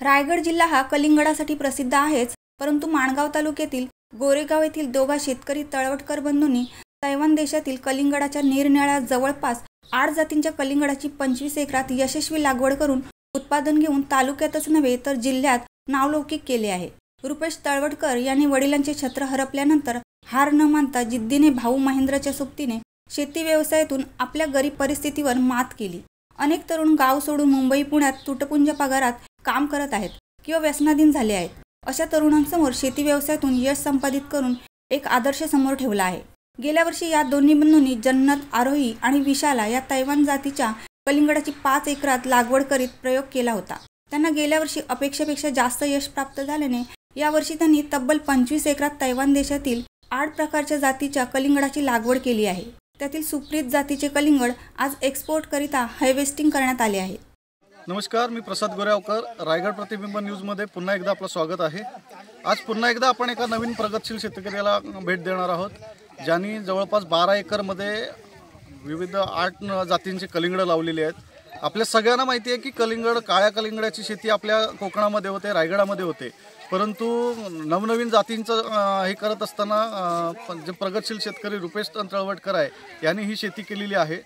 रायगड जिल्हा हा कलिंगडासाठी प्रसिद्ध आहेच, परंतु माणगाव तालुक्यातील गोरेगाव येथील दोघा शेतकरी तळवटकर बंधूंनी तैवान देशातील कलिंगडाच्या निरनिराळ्या जवळपास 8 जातींच्या कलिंगडाची 25 एकरात यशस्वी लागवड करून उत्पादन घेऊन तालुक्यातच नव्हे तर जिल्ह्यात नावलौकिक केले आहे। रुपेश तळवटकर यांनी वडिलांचे छत्र हरपल्यानंतर हार न मानता जिद्दीने भाऊ महेंद्रच्या सोबतीने शेती व्यवसायातून आपल्या गरीब परिस्थितीवर मात केली। अनेक तरुण गाव सोडून मुंबई पुण्यात तुटपुंज पगारात काम करत आहेत किंवा व्यसनाधीन झाले आहेत। अशा तरुणांसमोर शेती व्यवसायातून यश संपादित करून एक आदर्श समोर ठेवला आहे। गेल्या वर्षी या दोन्ही बंधूंनी जन्नत, आरोही आणि विशाला या तैवान जातीच्या कलिंगडाची 5 एकरात लागवड करीत प्रयोग केला होता। त्यांना गेल्या वर्षी अपेक्षेपेक्षा जास्त यश प्राप्त झाल्याने यावर्षी त्यांनी तब्बल 25 एकरात तैवान देशातील 8 प्रकारच्या जातीच्या कलिंगडाची लागवड केली आहे। त्यातील सुप्रीत जातीचे कलिंगड आज एक्सपोर्ट करिता हार्वेस्टिंग करण्यात आले आहे। नमस्कार, मी प्रसाद गोरेगावकर, रायगड प्रतिबिंब न्यूजमध्ये पुन्हा एकदा आपलं स्वागत आहे। आज पुन्हा एकदा आपण एका नवीन प्रगतशील शेतकऱ्याला भेट देणार आहोत, ज्यांनी जवळपास 12 एकरमध्ये विविध 8 जातींची कलिंगड लावलेली आहेत। आपल्या सगळ्यांना माहिती आहे की काळ्या कलिंगडाची शेती आपल्या कोकणामध्ये होते, रायगडामध्ये होते, परंतु नवनवीन जातींचं हे करत असताना जे प्रगतशील शेतकरी रुपेश तळवटकर आहे यांनी ही शेती केलेली आहे।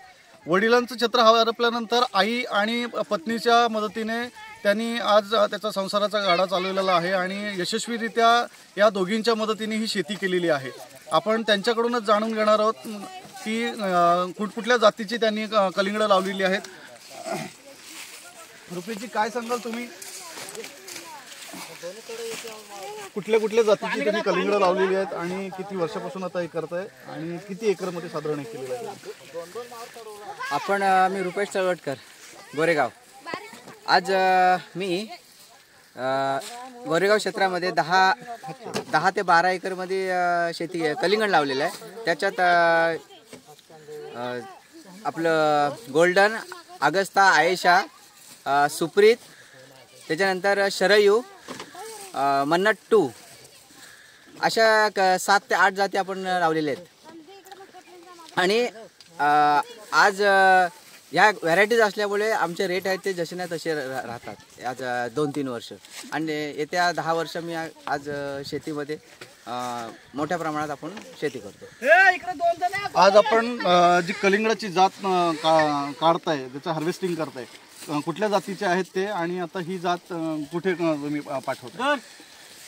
वडिलांचं छत्र हरपल्यानंतर आई आणि पत्नीच्या मदतीने त्यांनी आज त्याचा संसाराचा गाडा चालवलेला आहे आणि यशस्वीरित्या या दोघींच्या मदतीने ही शेती केलेली आहे। आपण त्यांच्याकडूनच जाणून घेणार आहोत की कुठकुठल्या जातीची त्यांनी कलिंगड लावलेली आहेत। रुपेशजी, काय सांगाल तुम्ही? कुठल्या जातीची तुम्ही कलिंगड लावलेली आहेत आणि किती वर्षापासून आता हे करताय आणि किती एकरमध्ये साधारण हे केलेलं आहे? मी रुपेश तळवटकर, गोरेगाव। आज मी गोरेगाव क्षेत्रामध्ये 10 ते 12 एकरमध्ये शेती कलिंगड लावलेलं आहे। त्याच्यात आपलं गोल्डन, अगस्ता, आयेशा, सुप्रीत, त्याच्यानंतर शरयू, मन्नत 2 अशा 7 ते 8 जाती आपण लावलेल्या आहेत। आणि आज ह्या व्हरायटीज असल्यामुळे आमचे रेट आहेत ते जसे ना तसे राहतात आज 2-3 वर्ष। आणि येत्या 10 वर्ष मी आज शेतीमध्ये मोठ्या प्रमाणात आपण शेती करतो। आज आपण जी कलिंगडाची जात काढताय, त्याचं हार्वेस्टिंग करताय, कुठल्या जातीचे आहेत ते आणि आता ही जात कुठे तुम्ही पाठवता?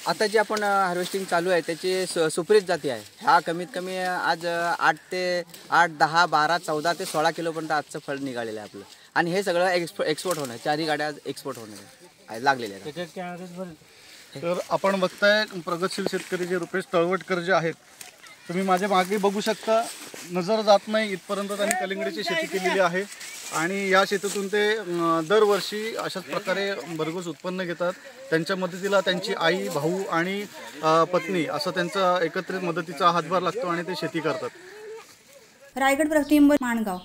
आता जी आपण हार्वेस्टिंग चालू आहे त्याची सुप्रीत जाती आहे। ह्या कमीत कमी आज 8 ते 8, 10, 12, 14 ते 16 किलोपर्यंत आजचं फळ निघालेलं आहे आपलं। आणि हे सगळं एक्सपोर्ट होणं, 4 गाड्या एक्सपोर्ट होणं लागलेल्या आहेत। तर आपण बघताय प्रगतशील शेतकरी जे रुपेश तळवटकर जे आहेत, तुम्ही माझ्या मागे बघू शकता, नजर जात नाही इथपर्यंत त्यांनी कलिंगडीची शेती केलेली आहे आणि या शेतीतून ते दरवर्षी अशाच प्रकारे भरघोस उत्पन्न घेतात। त्यांच्या मदतीला त्यांची आई, भाऊ आणि पत्नी असं त्यांचा एकत्रित मदतीचा हातभार लागतो आणि ते शेती करतात। रायगड प्रतिबिंब, माणगाव।